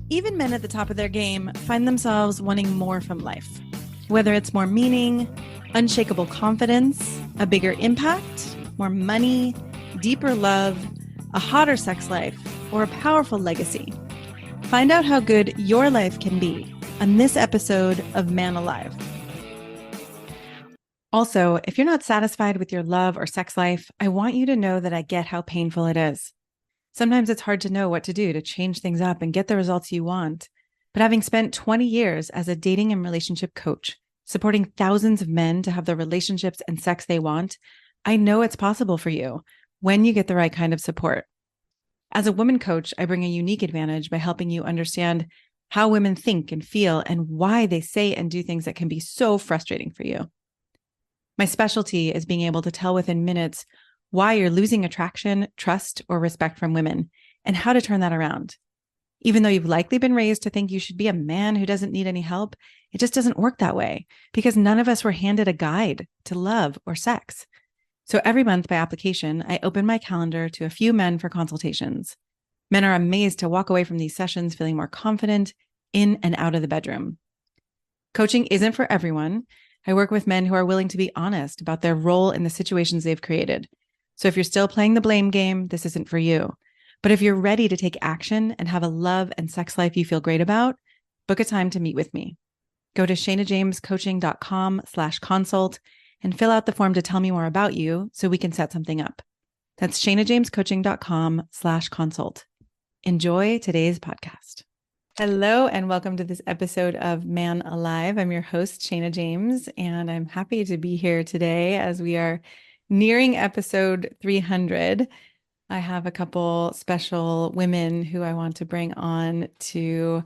Even men at the top of their game find themselves wanting more from life. Whether it's more meaning, unshakable confidence, a bigger impact, more money, deeper love, a hotter sex life, or a powerful legacy. Find out how good your life can be on this episode of Man Alive. Also, if you're not satisfied with your love or sex life, I want you to know that I get how painful it is. Sometimes it's hard to know what to do to change things up and get the results you want. But having spent 20 years as a dating and relationship coach, supporting thousands of men to have the relationships and sex they want, I know it's possible for you when you get the right kind of support. As a woman coach, I bring a unique advantage by helping you understand how women think and feel and why they say and do things that can be so frustrating for you. My specialty is being able to tell within minutes why you're losing attraction, trust, or respect from women, and how to turn that around. Even though you've likely been raised to think you should be a man who doesn't need any help, it just doesn't work that way because none of us were handed a guide to love or sex. So every month by application, I open my calendar to a few men for consultations. Men are amazed to walk away from these sessions feeling more confident in and out of the bedroom. Coaching isn't for everyone. I work with men who are willing to be honest about their role in the situations they've created. So if you're still playing the blame game, this isn't for you. But if you're ready to take action and have a love and sex life you feel great about, book a time to meet with me. Go to shanajamescoaching.com/consult and fill out the form to tell me more about you so we can set something up. That's shanajamescoaching.com/consult. Enjoy today's podcast. Hello, and welcome to this episode of Man Alive. I'm your host, Shana James, and I'm happy to be here today as we are nearing episode 300. I have a couple special women who I want to bring on to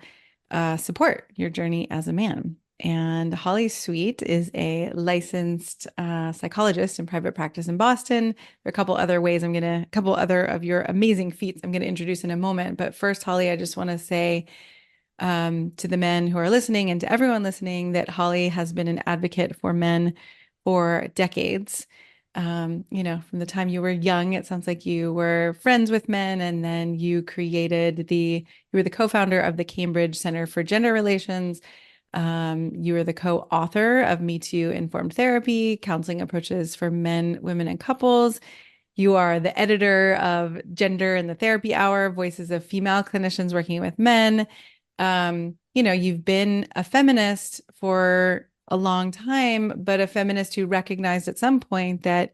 support your journey as a man. And Holly Sweet is a licensed psychologist in private practice in Boston. There are a couple other ways a couple other of your amazing feats I'm going to introduce in a moment. But first, Holly, I just want to say to the men who are listening and to everyone listening that Holly has been an advocate for men for decades. From the time you were young, it sounds like you were friends with men, and then you were the co-founder of the Cambridge Center for Gender Relations. You were the co-author of Me Too Informed Therapy, Counseling Approaches for Men, Women, and Couples. You are the editor of Gender and the Therapy Hour, Voices of Female Clinicians Working with Men. You've been a feminist for a long time, but a feminist who recognized at some point that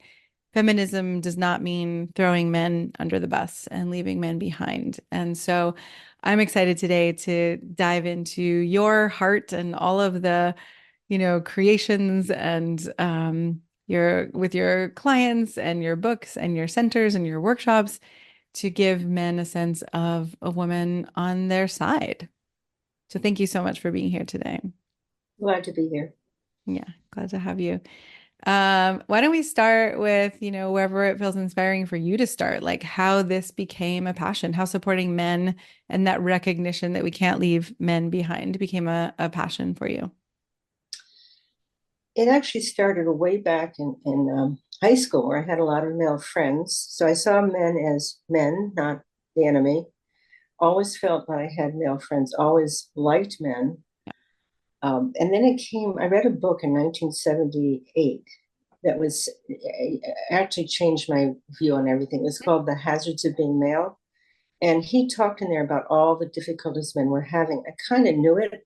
feminism does not mean throwing men under the bus and leaving men behind. And so I'm excited today to dive into your heart and all of the, creations and with your clients and your books and your centers and your workshops to give men a sense of a woman on their side. So thank you so much for being here today. Glad to be here. Yeah, glad to have you. Why don't we start with, wherever it feels inspiring for you to start, like how this became a passion, how supporting men and that recognition that we can't leave men behind became a passion for you. It actually started way back in high school where I had a lot of male friends. So I saw men as men, not the enemy. Always felt that I had male friends, always liked men. And then I read a book in 1978 that actually changed my view on everything. It was called The Hazards of Being Male. And he talked in there about all the difficulties men were having. I kind of knew it,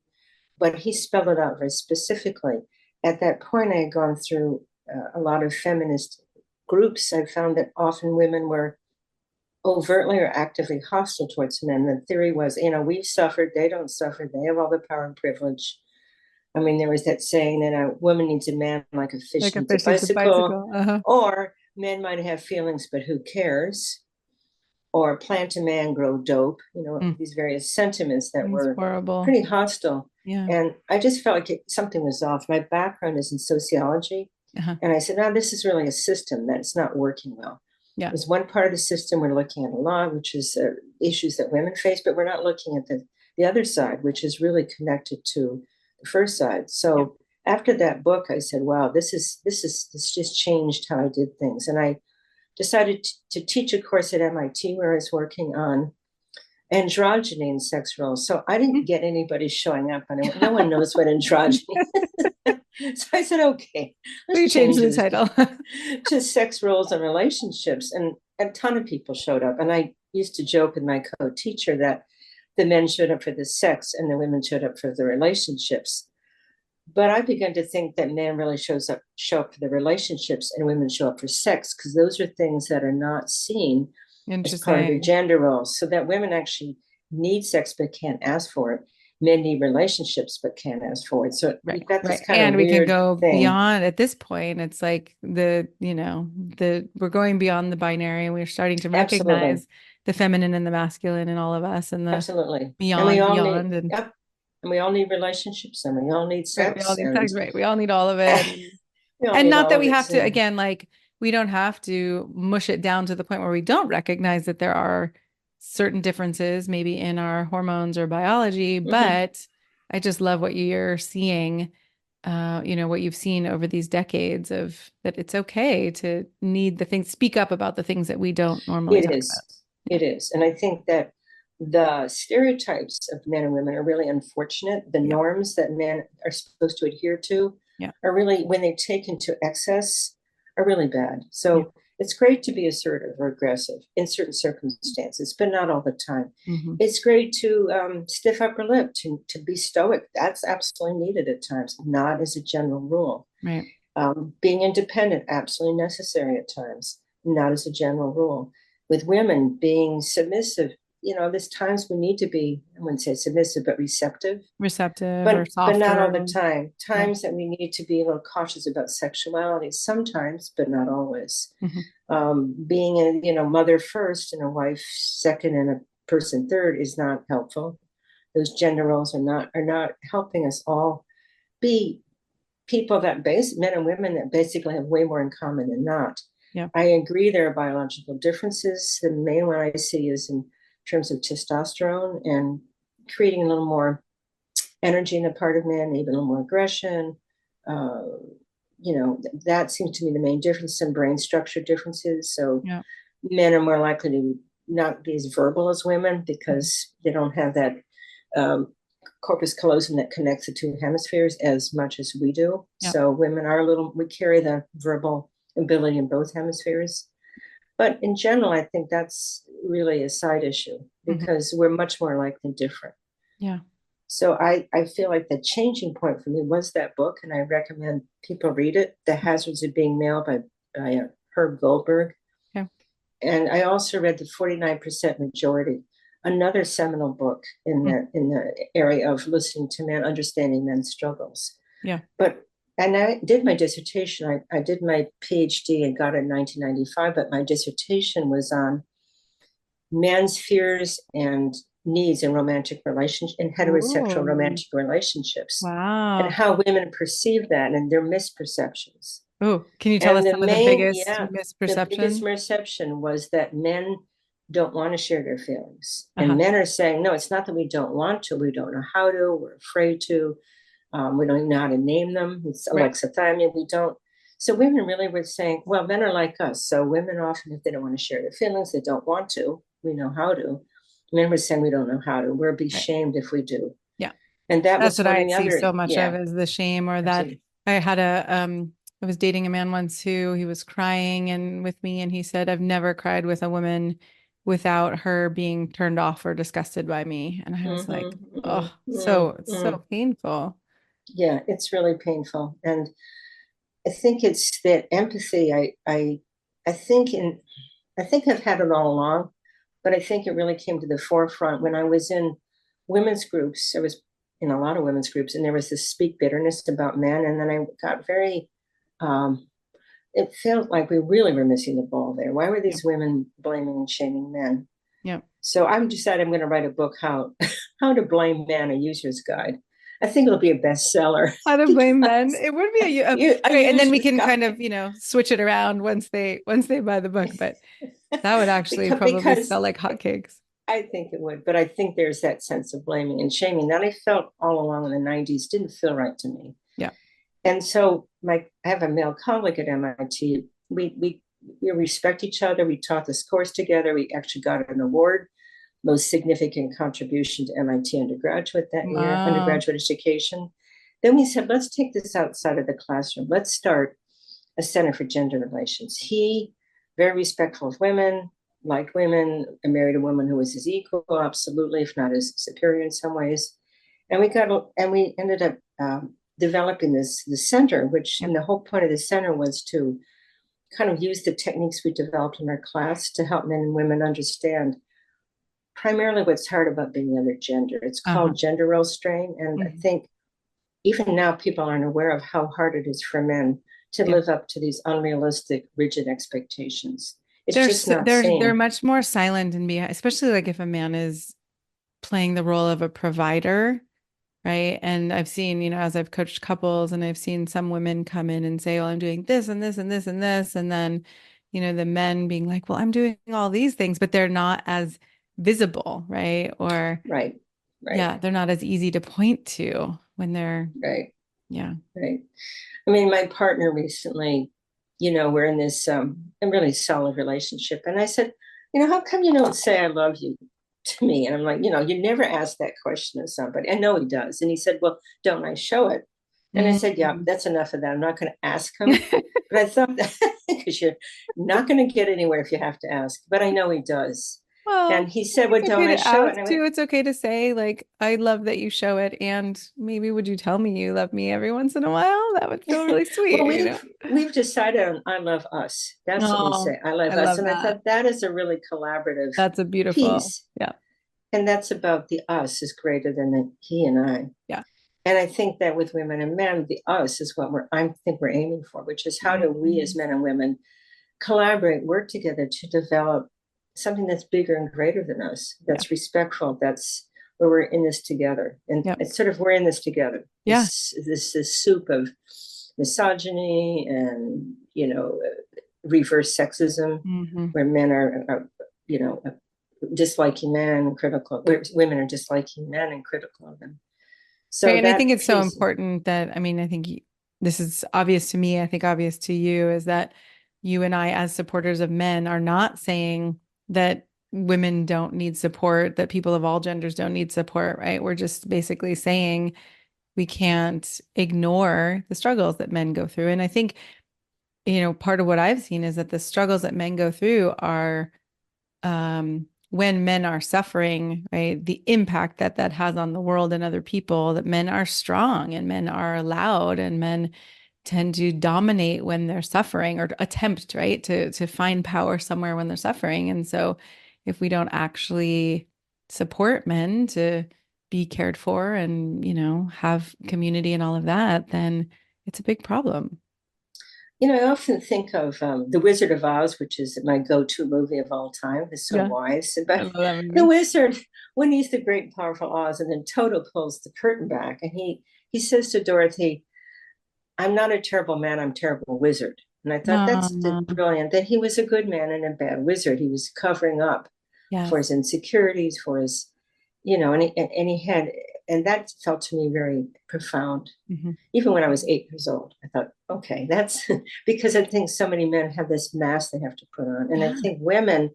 but he spelled it out very specifically. At that point, I had gone through a lot of feminist groups. I found that often women were overtly or actively hostile towards men. The theory was, we've suffered, they don't suffer, they have all the power and privilege. I mean, there was that saying that a woman needs a man like a fish needs a bicycle, or men might have feelings, but who cares? Or plant a man, grow dope, these various sentiments that were horrible. Pretty hostile. Yeah. And I just felt like something was off. My background is in sociology. And I said, no, this is really a system that's not working well. Yeah. There's one part of the system we're looking at a lot, which is issues that women face, but we're not looking at the other side, which is really connected to the first side. So after that book, I said, wow, this just changed how I did things. And I decided to teach a course at MIT where I was working on androgyny in sex roles. So I didn't get anybody showing up. And no one knows what androgyny is. So I said, okay, let's We changed change the this title. to sex roles and relationships. And a ton of people showed up. And I used to joke with my co-teacher that the men showed up for the sex and the women showed up for the relationships. But I began to think that men really show up for the relationships and women show up for sex, because those are things that are not seen as part of their Interesting. gender roles. So that women actually need sex but can't ask for it. Men need relationships but can't ask for it. So Right, you've got this right. kind of And we can weird go thing. beyond at this point. It's like we're going beyond the binary and we're starting to Absolutely. recognize the feminine and the masculine in all of us and the Absolutely. And we beyond, all need, beyond. And yep. And we all need relationships and we all need right, we all sex need and sex, right? We all need all of it. we all And need not all that of we it. have to, So, again, like we don't have to mush it down to the point where we don't recognize that there are certain differences, maybe in our hormones or biology, mhm. but I just love what you're seeing, what you've seen over these decades of that it's okay to need the things, speak up about the things that we don't normally It talk is. about. Yeah. It is. And I think that the stereotypes of men and women are really unfortunate. The Yeah. norms that men are supposed to adhere to Yeah. are really, when they take into excess, are really bad. Yeah. So it's great to be assertive or aggressive in certain circumstances, but not all the time. Hmm. It's great to stiff upper lip, to be stoic. That's absolutely needed at times, not as a general rule. Right. Being independent, absolutely necessary at times, not as a general rule. With women, being submissive, there's times we need to be, I wouldn't say submissive, but receptive, Receptive or but not all the softer. time. Yeah. Times that we need to be a little cautious about sexuality, sometimes, but not always. Hmm. Being a mother first and a wife second and a person third is not helpful. Those gender roles are not helping us all be people that men and women that basically have way more in common than not. Yeah. I agree there are biological differences. The main one I see is in terms of testosterone and creating a little more energy in the part of men, even a little more aggression. Uh, that seems to be the main difference. Some brain structure differences. So Yeah. men are more likely to not be as verbal as women Mhm. because they don't have that um, corpus callosum that connects the two hemispheres as much as we do. Yeah. So women are we carry the verbal ability in both hemispheres. But in general, I think that's really a side issue Hmm. because we're much more alike than different. Yeah. So I feel like the changing point for me was that book, and I recommend people read it, The Hazards of Being Male by Herb Goldberg. Okay. And I also read The 49% Majority, another seminal book in Mm. the area of listening to men, understanding men's struggles. Yeah. But and I did my dissertation. I did my PhD and got it in 1995, but my dissertation was on men's fears and needs in romantic relationships, in heterosexual Oh, romantic relationships, and wow. how women perceive that and their misperceptions. Oh, can you tell And us the some of the main, biggest yeah, the biggest misperceptions? perception was that men don't want to share their feelings. And Uh-huh. men are saying, no, it's not that we don't want to, we don't know how to, we're afraid to, we don't even know how to name them. It's Right. alexithymia, we don't. So women really were saying, well, men are like us. So women often, if they don't want to share their feelings, they don't want to, we know how to. Men were saying we don't know how to. We'll be Right. shamed if we do. Yeah. And that That's was what one I of the see other, so much of yeah, is the shame or that absolutely. I had I was dating a man once who he was crying and with me and he said, I've never cried with a woman without her being turned off or disgusted by me. And I was like, Mm-hmm, oh, mm-hmm, it's mm-hmm. so painful. Yeah, it's really painful. And I think it's that empathy. I think I think I've had it all along, but I think it really came to the forefront when I was in women's groups. I was in a lot of women's groups, and there was this speak bitterness about men, and then I got very. Um, it felt like we really were missing the ball there. Why were Yeah. these women blaming and shaming men? Yeah. So I've decided I'm going to write a book how to blame men, a user's guide. I think it'll be a bestseller How to blame men. because It would be a right. And then we user's can kind guide. of, switch it around once they buy the book. But that would actually probably because sell like hotcakes. I think it would, but I think there's that sense of blaming and shaming that I felt all along in the 90s didn't feel right to me. Yeah. And so I have a male colleague at MIT. We respect each other. We taught this course together. We actually got an award most significant contribution to MIT undergraduate that year, Wow. undergraduate education. Then we said, let's take this outside of the classroom. Let's start a Center for Gender Relations. He, very respectful of women, liked women, and married a woman who was his equal, absolutely, if not his superior in some ways. And we ended up developing the center, which, Yeah. and the whole point of the center was to kind of use the techniques we developed in our class to help men and women understand primarily what's hard about being the other gender. It's Uh-huh. called gender role strain. And I Mhm. think even now people aren't aware of how hard it is for men to Yeah. live up to these unrealistic, rigid expectations. It's just not They're seen. much more silent and behind, especially like if a man is playing the role of a provider, right? And I've seen, as I've coached couples and I've seen some women come in and say, well, I'm doing this and this and this and this. And then, the men being like, well, I'm doing all these things, but they're not as visible, right? Or, Right, right, yeah, they're not as easy to point to when they're, right, yeah. right. I mean, my partner recently, we're in this a really solid relationship. And I said, how come you don't say I love you to me? And I'm like, you never ask that question of somebody. I know he does. And he said, well, don't I show it? And I said, yeah, Mm. that's enough of that. I'm not going to ask him. But I thought that because you're not going to get anywhere if you have to ask. But I know he does. Well, And he said, well, it's okay don't I to show it? ask And I went, too. It's okay to say, like, I love that you show it. And maybe would you tell me you love me every once in a while? That would feel really well, sweet, we've decided on I love us. That's what we Oh, say. I love I us. love And I that. thought that is a really collaborative That's a beautiful. piece. Yeah. And that's about the us is greater than the he and I. Yeah. And I think that with women and men, the us is what I think we're aiming for, which is how do we as Mhm. men and women collaborate, work together to develop something that's bigger and greater than us, Yeah. that's respectful, that's where we're in this together. And Yeah. it's sort of we're in this together. Yeah. This soup of misogyny and reverse sexism, Hmm. where men are disliking men and critical, where women are disliking men and critical of them. Right. So And I think that it's so piece, important that, I mean, I think this is obvious to me. I think obvious to you is that you and I, as supporters of men, are not saying that women don't need support, that people of all genders don't need support, right? We're just basically saying we can't ignore the struggles that men go through. And I think, part of what I've seen is that the struggles that men go through are when men are suffering, right? The impact that that has on the world and other people, that men are strong and men are loud and men tend to dominate when they're suffering or attempt, right, to find power somewhere when they're suffering. And so if we don't actually support men to be cared for and, have community and all of that, then it's a big problem. I often think of The Wizard of Oz, which is my go-to movie of all time. It's so Yeah, wise. I But love that the movie. wizard, when he's the great and powerful Oz, and then Toto pulls the curtain back, and he says to Dorothy, I'm not a terrible man, I'm a terrible wizard. And I thought that's Uh, brilliant, that he was a good man and a bad wizard. He was covering up for yes. his insecurities, for his, and he had, and that felt to me very profound. Mhm. Even when I was 8 years old, I thought, okay, that's because I think so many men have this mask they have to put on. And I Yeah. think women,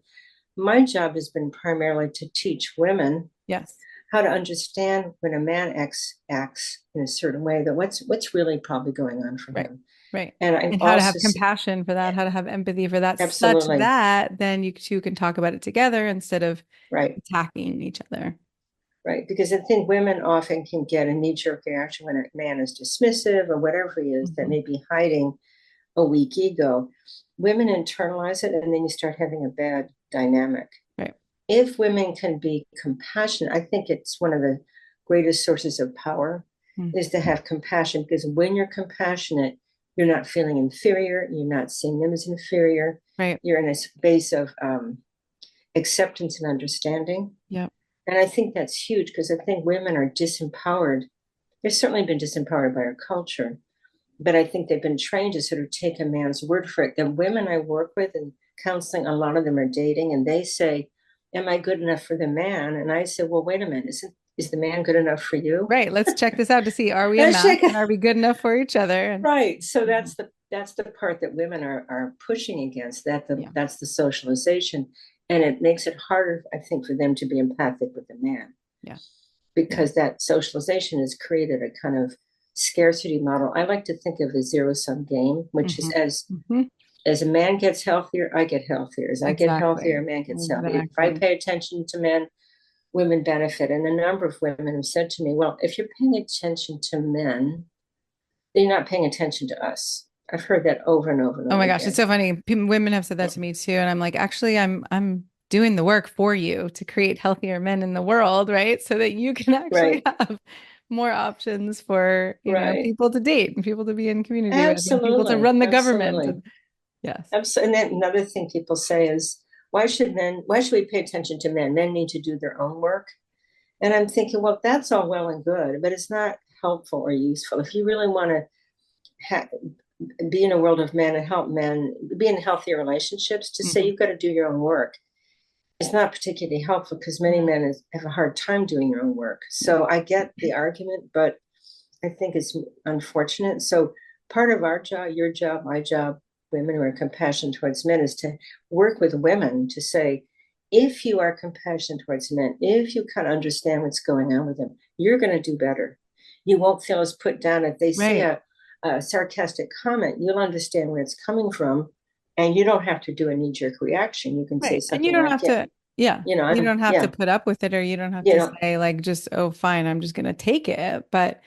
my job has been primarily to teach women Yes. how to understand when a man acts in a certain way, that what's really probably going on for Right. him. Right. And I And how to also have compassion for that, how to have empathy for that, such absolutely that then you two can talk about it together instead of right, attacking each other. right. Because I think women often can get a knee-jerk reaction when a man is dismissive or whatever he is that Mhm. may be hiding a weak ego. Women internalize it and then you start having a bad dynamic. Right. If women can be compassionate, I think it's one of the greatest sources of power Mm. is to have compassion, because when you're compassionate, you're not feeling inferior, you're not seeing them as inferior, Right. you're in a space of acceptance and understanding. Yep. And I think that's huge because I think women are disempowered. They've certainly been disempowered by our culture, but I think they've been trained to sort of take a man's word for it. The women I work with in counseling, a lot of them are dating, and they say, am I good enough for the man? And I say, well, wait a minute, is the man good enough for you? Right. Let's check this out to see, are we a Let's match check and are we good enough for each other? And right. So Mhm. that's the part that women are pushing against. Yeah. That's the socialization. And it makes it harder, I think, for them to be empathic with a man Yeah. Yeah. because that socialization has created a kind of scarcity model. I like to think of a zero-sum game, which is Hmm. Hmm. as a man gets healthier, I get healthier. As I get healthier, Exactly. a man gets healthier. If I Exactly. pay attention to men, women benefit. And a number of women have said to me, well, if you're paying attention to men, then you're not paying attention to us. I've heard that over and over and Oh over my gosh, it's again. so funny. Women have said that to me too, and I'm like, actually, I'm doing the work for you to create healthier men in the world, right? So that you can actually Right, have more options for, right. people to date and people to be in community with and people to Absolutely, run the government. absolutely. And yes. And then another thing people say is, why should we pay attention to men? Men need to do their own work. And I'm thinking, well, that's all well and good, but it's not helpful or useful. If you really want to ha- be in a world of men and help men be in healthy relationships, to say Mhm. you've got to do your own work is not particularly helpful because many Mm. men have a hard time doing their own work. Yeah. So I get the argument, but I think it's unfortunate. So part of our job, your job, my job, women who are compassionate towards men, is to work with women to say, if you are compassionate towards men, if you kind of understand what's going on with them, you're going to do better. You won't feel as put down if they say Right. a sarcastic comment. You'll understand where it's coming from, and you don't have to do a knee jerk reaction. You can say Right. And you something don't like, have to, yeah, you don't have to yeah, put up with it or you don't have you to know, say like just, oh, fine, I'm just going to take it. But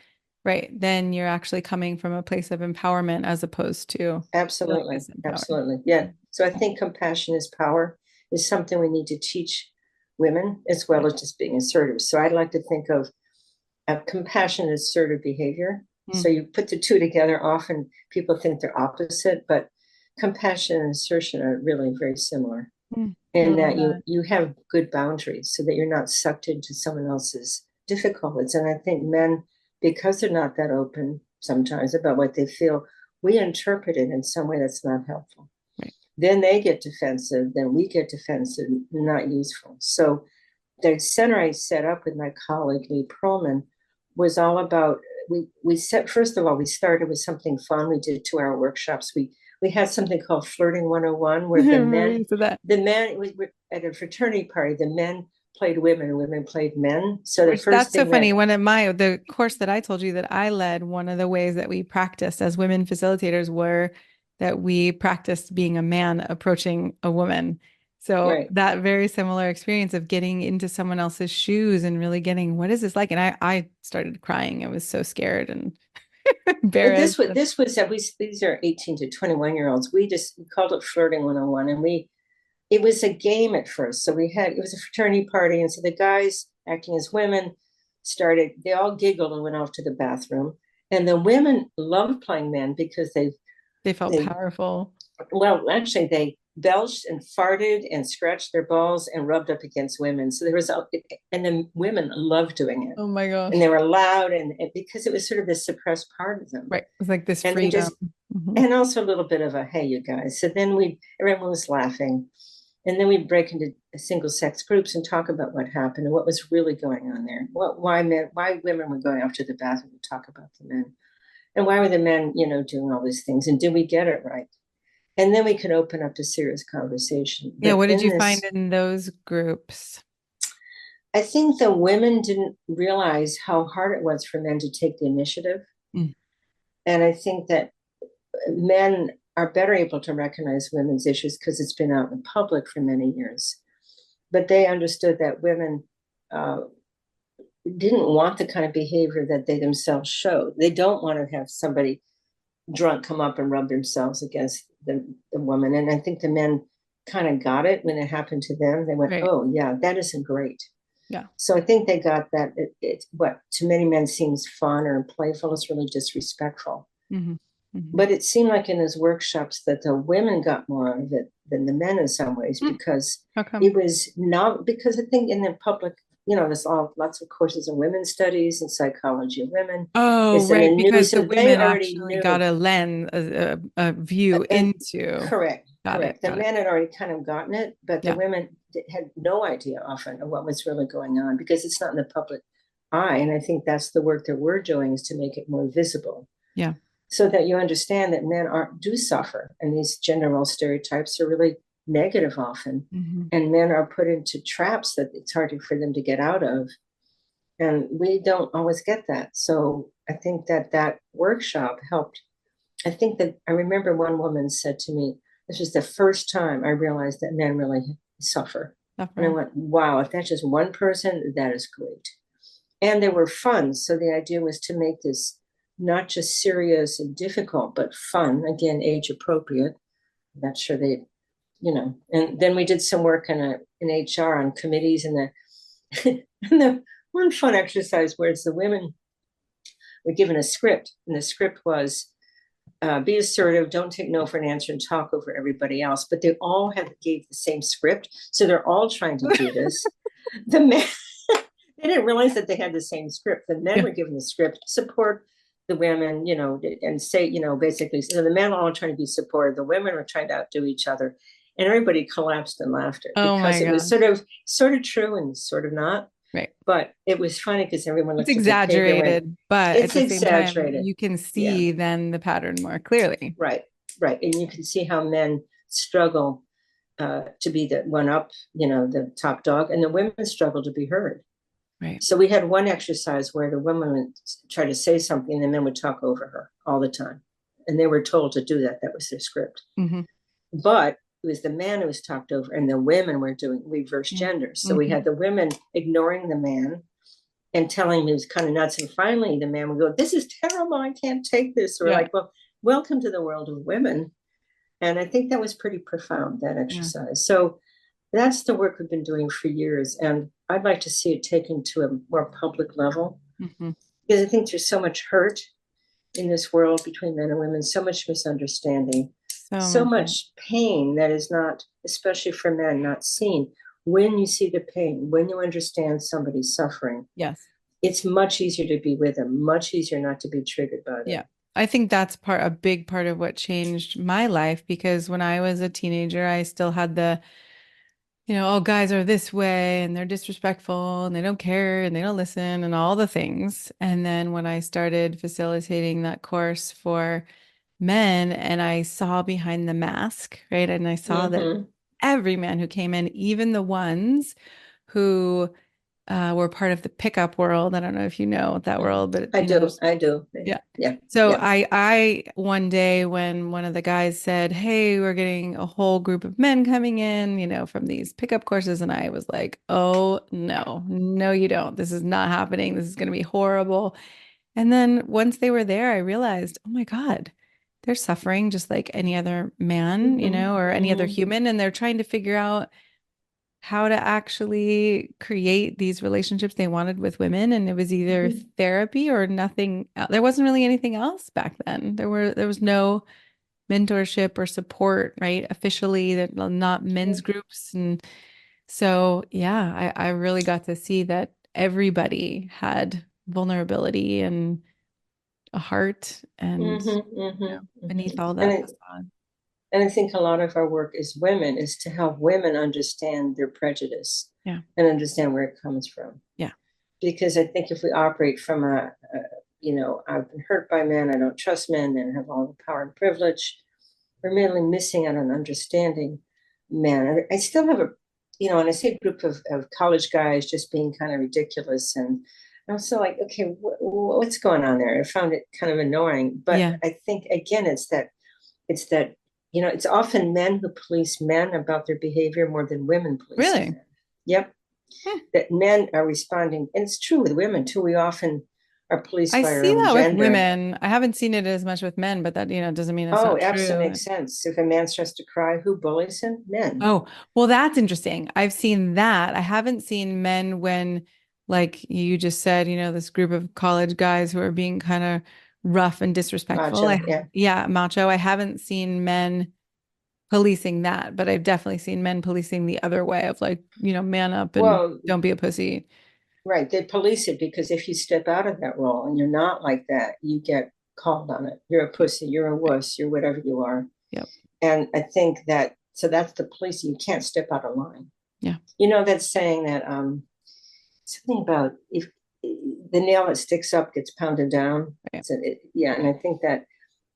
right, then you're actually coming from a place of empowerment as opposed to feeling absolutely, disempowered. absolutely. Yeah. So I think compassion is power is something we need to teach women as well Right. as just being assertive. So I'd like to think of compassionate assertive behavior. So Mm. you put the two together, often people think they're opposite, but compassion and assertion are really very similar Mm. I in love that that. you have good boundaries so that you're not sucked into someone else's difficulties. And I think men, because they're not that open sometimes about what they feel, we interpret it in some way that's not helpful. Right. Then they get defensive, then we get defensive, not useful. So the center I set up with my colleague Lee Perlman was all about we set first of all we started with something fun. We did 2 hour workshops. We had something called Flirting 101 I where remember you said that. the men it was at a fraternity party, the men played women and women played men. So the Which first that's so thing funny. that One of the course that I told you that I led, one of the ways that we practiced as women facilitators were that we practiced being a man approaching a woman. So right. that very similar experience of getting into someone else's shoes and really getting, what is this like? And I started crying. I was so scared and embarrassed. This was that we these are 18 to 21-year-olds. We called it Flirting 101 and we it was a game at first. So it was a fraternity party. And so the guys acting as women they all giggled and went off to the bathroom. And the women loved playing men because They felt they, powerful. well, actually, they belched and farted and scratched their balls and rubbed up against women. So and then women loved doing it. Oh my And they gosh. were loud and because it was sort of this suppressed part of them. Right. It was like this And they freedom. just, Mhm. and also a little bit of a, hey, you guys. So then everyone was laughing. And then we break into single sex groups and talk about what happened and what was really going on there. Why women were going off to the bathroom to talk about the men, and why were the men, doing all these things, and did we get it right? And then we could open up to serious conversation. Yeah. But What did in you find this, in those groups? I think the women didn't realize how hard it was for men to take the initiative, Mm. and I think that men are better able to recognize women's issues because it's been out in public for many years. But they understood that women uh, didn't want the kind of behavior that they themselves showed. They don't want to have somebody drunk come up and rub themselves against the woman. And I think the men kind of got it when it happened to them. They went, Right. oh, yeah, that isn't great. Yeah. So I think they got that what to many men seems fun or playful is really disrespectful. Hmm. Hmm. But it seemed like in his workshops that the women got more out of it than the men in some ways Mm. because How come? it was not because I think in the public, there's lots of courses in women's studies and psychology of women. Oh, It's in the right, because news, the and they women already actually got knew. a lens, a view And into. correct, Got it. correct. The Got it. men had already kind of gotten it, but the Yeah. women had no idea often of what was really going on because it's not in the public eye. And I think that's the work that we're doing is to make it more visible Yeah. so that you understand that men do suffer and these gender role stereotypes are really negative often. Mhm. And men are put into traps that it's harder for them to get out of. And we don't always get that. So I think that that workshop helped. I think that I remember one woman said to me, this was the first time I realized that men really suffer. And I Suffer. went, wow, if that's just one person, that is great. And they were fun. So the idea was to make this not just serious and difficult, but fun, again, age appropriate. I'm not sure they, and then we did some work in HR on committees and and the one fun exercise where it's the women were given a script, and the script was be assertive, don't take no for an answer, and talk over everybody else. But they all gave the same script, so they're all trying to do this. The men they didn't realize that they had the same script. The men Yeah. were given the script, support the women, and say, basically, so the men were all trying to be supportive. The women were trying to outdo each other, and everybody collapsed in laughter Oh because my it was God. sort of true and sort of not. Right. But it was funny because everyone It's looked at the paper and went, exaggerated, but at it's the same time, exaggerated. you can Yeah, see then the pattern more clearly. right, right. And you can see how men struggle to be the one up, the top dog, and the women struggle to be heard. Right. So we had one exercise where the woman would try to say something and the men would talk over her all the time. And they were told to do that. That was their script. Mm-hmm. But it was the man who was talked over, and the women were doing reverse Yeah. genders. So we Mm-hmm. had the women ignoring the man and telling him he was kind of nuts. And finally, the man would go, "This is terrible. I can't take this." So we're Yeah. like, well, welcome to the world of women. And I think that was pretty profound, that Yeah. exercise. So that's the work we've been doing for years. And I'd like to see it taken to a more public level Mm-hmm. because I think there's so much hurt in this world between men and women, so much misunderstanding, So so much. much pain that is not, especially for men, not seen. When you see the pain, when you understand somebody's suffering, Yes. it's much easier to be with them, much easier not to be triggered by Yeah. them. I think that's a big part of what changed my life because when I was a teenager, I still had oh, guys are this way and they're disrespectful and they don't care and they don't listen and all the things. And then when I started facilitating that course for men and I saw behind the mask, right? And I saw that Mm-hmm. every man who came in, even the ones who were part of the pickup world. I don't know if you know that Mm-hmm. world, but I do. there's I do. yeah. Yeah. So Yeah. I one day when one of the guys said, "Hey, we're getting a whole group of men coming in, from these pickup courses," and I was like, "Oh no, no, you don't. This is not happening. This is going to be horrible." And then once they were there, I realized, oh my God, they're suffering just like any other man, Mm-hmm. or any other Mm-hmm. human, and they're trying to figure out how to actually create these relationships they wanted with women. And it was either Mm-hmm. therapy or nothing. There wasn't really anything else back then. There was no mentorship or support, right? Officially, that not men's groups. And so, yeah, I really got to see that everybody had vulnerability and a heart and Mm-hmm. Mm-hmm. beneath all Mm-hmm. that facade. And I think a lot of our work as women is to help women understand their prejudice Yeah. and understand where it comes from. Yeah. Because I think if we operate from I've been hurt by men, I don't trust men, and have all the power and privilege, we're merely missing out on understanding men. I still have and I say a group of college guys just being kind of ridiculous. And I'm so like, okay, what's going on there? I found it kind of annoying. But Yeah. I think, again, it's that it's often men who police men about their behavior more than women policing Really? men. Yep. Hmm. That men are responding, and it's true with women too. We often are policed I by our see own that with gender. women. I haven't seen it as much with men, but that, doesn't mean it's Oh, not it absolutely true. makes sense. If a man starts to cry, who bullies him? Men. Oh, well, that's interesting. I've seen that. I haven't seen men when, like you just said, this group of college guys who are being kind of rough and disrespectful. Macho, yeah. Yeah, macho. I haven't seen men policing that, but I've definitely seen men policing the other way of like, man up and Well, don't be a pussy. right. They police it because if you step out of that role and you're not like that, you get called on it. You're a pussy, you're a Right. wuss, you're whatever you are. Yep. And I think so that's the policing. You can't step out of line. Yeah. That's saying that something about if the nail that sticks up gets pounded down. Right. So yeah, and I think that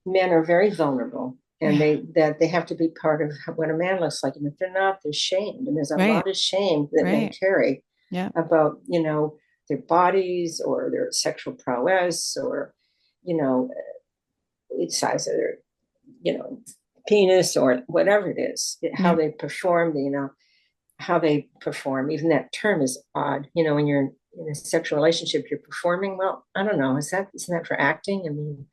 men are very vulnerable, and Yeah. they have to be part of what a man looks like. And if they're not, they're shamed. And there's a Right. lot of shame that men Right. carry Yeah. about, their bodies or their sexual prowess or, you know, the size of their, you know, penis or whatever it is, how Yeah. they perform, how they perform. Even that term is odd. When you're in a sexual relationship, you're performing. Well, I don't know. Isn't that for acting? I mean,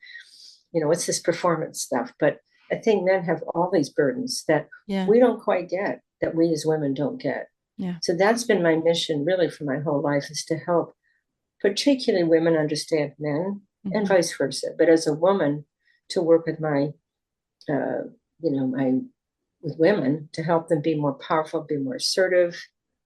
what's this performance stuff? But I think men have all these burdens that Yeah. we don't quite get, that we as women don't get. Yeah. So that's been my mission really for my whole life, is to help particularly women understand men and Mhm. vice versa. But as a woman, to work with uh, my with women to help them be more powerful, be more assertive.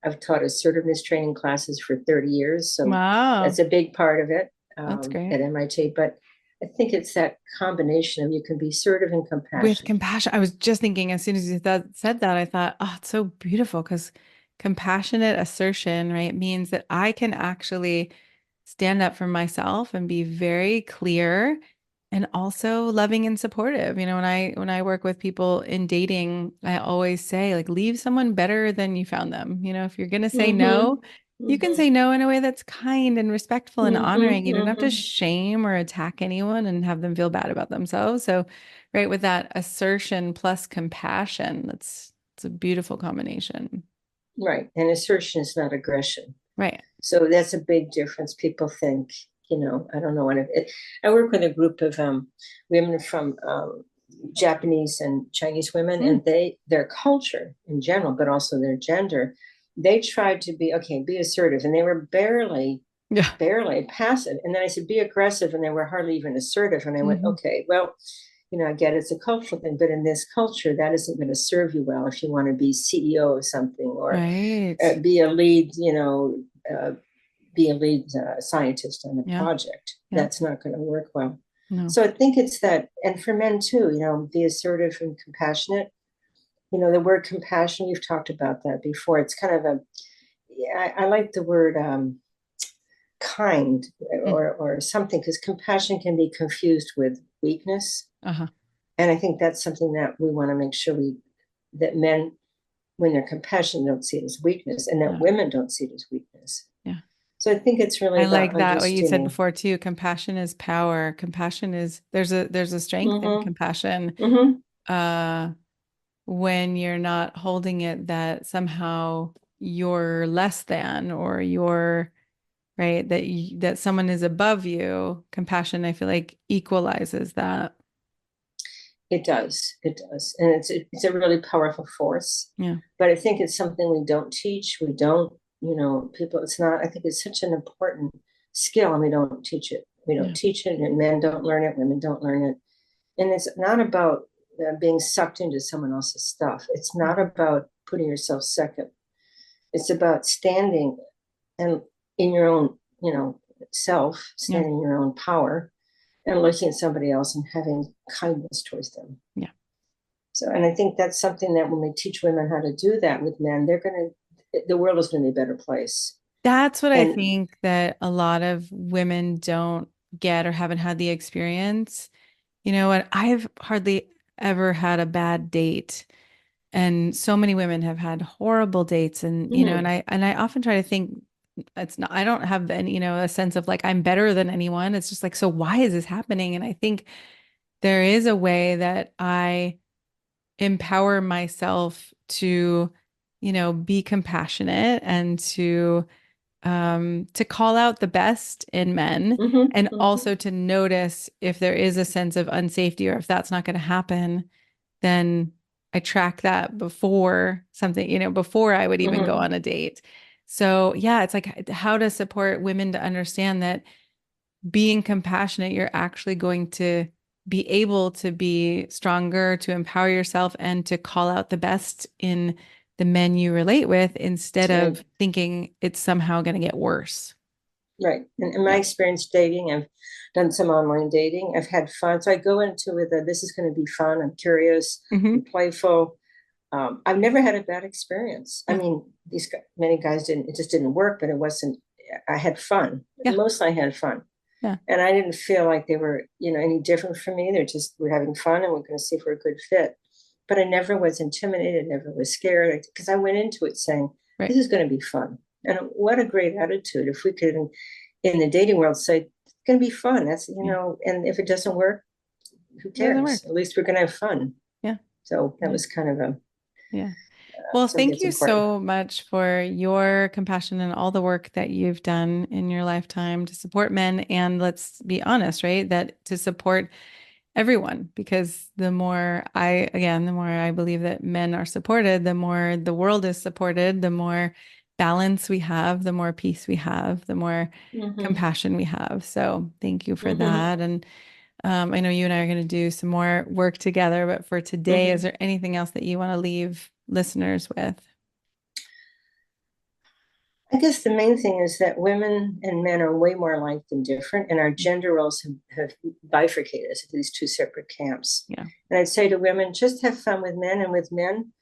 I've taught assertiveness training classes for 30 years, so Wow. that's a big part of it That's great. at MIT. But I think it's that combination of you can be assertive and With compassionate. compassion. I was just thinking as soon as you said that, I thought, oh, it's so beautiful because compassionate assertion, right, means that I can actually stand up for myself and be very clear and also loving and supportive. When I work with people in dating, I always say, like, leave someone better than you found them. If you're gonna say Mm-hmm. no, you can Mm-hmm. say no in a way that's kind and respectful and honoring. Mm-hmm. You don't have to Mm-hmm. shame or attack anyone and have them feel bad about themselves. So, right, with that assertion plus compassion, it's a beautiful combination. Right. And assertion is not aggression. Right. So that's a big difference. People think, I don't know I work with a group of women from Japanese and Chinese women, Mm. and their culture in general, but also their gender, they tried to be assertive, and they were barely, Yeah. barely passive. And then I said, be aggressive, and they were hardly even assertive. And I went, Hmm. okay, well, I get it's a cultural thing, but in this culture, that isn't going to serve you well if you want to be CEO of something or Right. be a lead, uh, be a lead scientist on a Yeah. project. Yeah. That's not going to work well. No. So I think it's that, and for men too, be assertive and compassionate. The word compassion, we've talked about that before. It's kind of I like the word kind Mm. or something, because compassion can be confused with weakness. Uh-huh. And I think that's something that we want to make sure that men, when they're compassionate, don't see it as weakness, and that Yeah. women don't see it as weakness. Yeah. So I think it's really I about like that what you said understanding. before too. Compassion is power. Compassion is there's a strength in Mm-hmm. compassion. Mm-hmm. Uh when you're not holding it that somehow you're less than or you're right that someone is above you. Compassion, I feel like equalizes that. It does. It does. And it's a really powerful force. Yeah. But I think it's something we don't teach. We don't, people, it's not, I think it's such an important skill, and we don't teach it. We don't Yeah. teach it, and men don't learn it, women don't learn it. And it's not about being sucked into someone else's stuff. It's not about putting yourself second. It's about standing and in your own, self, Yeah. standing in your own power and looking at somebody else and having kindness towards them. Yeah. So, and I think that's something that when we teach women how to do that with men, the world is going to be a better place. That's what I And think that a lot of women don't get or haven't had the experience. What I've hardly ever had a bad date. And so many women have had horrible dates and mm-hmm, I often try to think it's not I don't have any, a sense of like I'm better than anyone. It's just like, so why is this happening? And I think there is a way that I empower myself to, be compassionate and to call out the best in men mm-hmm, and mm-hmm, also to notice if there is a sense of unsafety or if that's not going to happen, then I track that before something, before I would even go mm-hmm. on a date. So, yeah, it's like how to support women to understand that being compassionate, you're actually going to be able to be stronger, to empower yourself, and to call out the best in the men you relate with instead Right, of thinking it's somehow going to get worse. right. And in my Yeah. experience dating, I've done some online dating. I've had fun. So I go into it with this is going to be fun. I'm curious. Hmm. I'm playful. I've never had a bad experience. I Yeah. mean, many guys didn't, it just didn't work, but it wasn't, I had fun. Yeah. Mostly I had fun. Yeah. And I didn't feel like they were, any different from me. We're having fun and we're going to see if we're a good fit. But I never was intimidated, never was scared, because I went into it saying, Right. this is going to be fun. And what a great attitude. If we could, in the dating world, say, it's going to be fun. That's, and if it doesn't work, who It doesn't work. cares? At least we're going to have fun. Yeah. So that was kind of yeah. Well, something thank that's you important. so much for your compassion and all the work that you've done in your lifetime to support men. And let's be honest, right? That to support everyone, because the more I believe that men are supported, the more the world is supported, the more balance we have, the more peace we have, the more Mm-hmm. compassion we have. So thank you for Mm-hmm. that. And I know you and I are going to do some more work together, but for today, is Mm-hmm. there anything else that you want to leave listeners with? I guess the main thing is that women and men are way more alike than different, and our gender roles have bifurcated us into these two separate camps. Yeah. And I'd say to women, just have fun with men, and with men,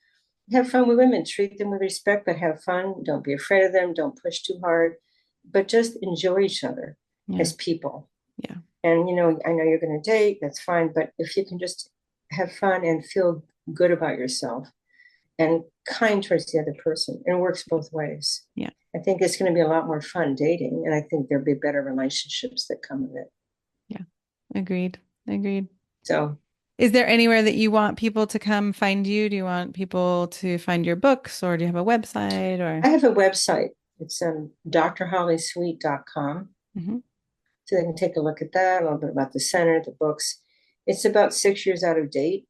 have fun with women. Treat them with respect, but have fun. Don't be afraid of them. Don't push too hard, but just enjoy each other Yeah. as people. Yeah. And, I know you're going to date, that's fine, but if you can just have fun and feel good about yourself and kind towards the other person, it works both ways. Yeah. I think it's going to be a lot more fun dating, and I think there'll be better relationships that come of it. Yeah. Agreed. Agreed. So, Is there anywhere that you want people to come find you? Do you want people to find your books, or do you have a website, or? I have a website. It's drhollysweet.com. Mhm. So they can take a look at that, a little bit about the center, the books. It's about 6 years out of date,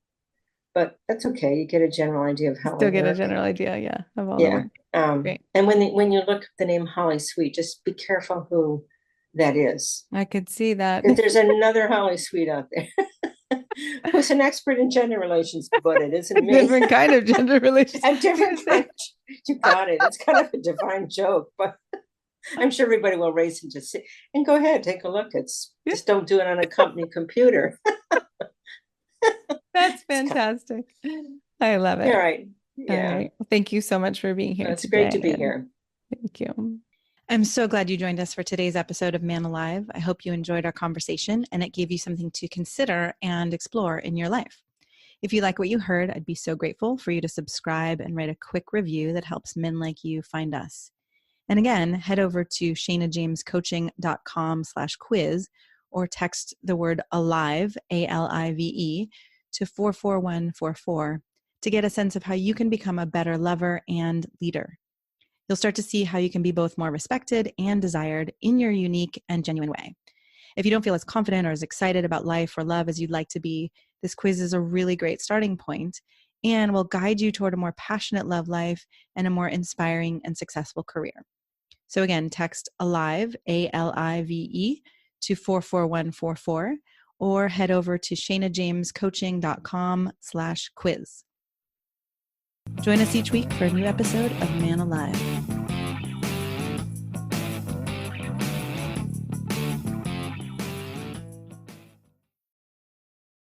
but that's okay. You get a general idea of You how I still get a work. general idea, yeah, of all the Yeah. work. Great. And when you look at the name Holly Sweet, just be careful who that is. I could see that. Because there's another Holly Sweet out there who's an expert in gender relations, but it A isn't me. different kind of gender relations. A different kind. You got it. It's kind of a divine joke, but I'm sure everybody will race into see. And go ahead, take a look. It's Yeah, just don't do it on a company computer. that's fantastic. I love All it. right. All Yeah. right. Well, thank you so much for being Well, here it's great to today. be And here. thank you. I'm so glad you joined us for today's episode of Man Alive. I hope you enjoyed our conversation and it gave you something to consider and explore in your life. If you like what you heard, I'd be so grateful for you to subscribe and write a quick review that helps men like you find us. And again, head over to shanajamescoaching.com/quiz or text the word ALIVE, ALIVE, to 44144 to get a sense of how you can become a better lover and leader. You'll start to see how you can be both more respected and desired in your unique and genuine way. If you don't feel as confident or as excited about life or love as you'd like to be, this quiz is a really great starting point and will guide you toward a more passionate love life and a more inspiring and successful career. So again, text ALIVE, ALIVE, to 44144 or head over to shanajamescoaching.com/quiz. Join us each week for a new episode of Man Alive.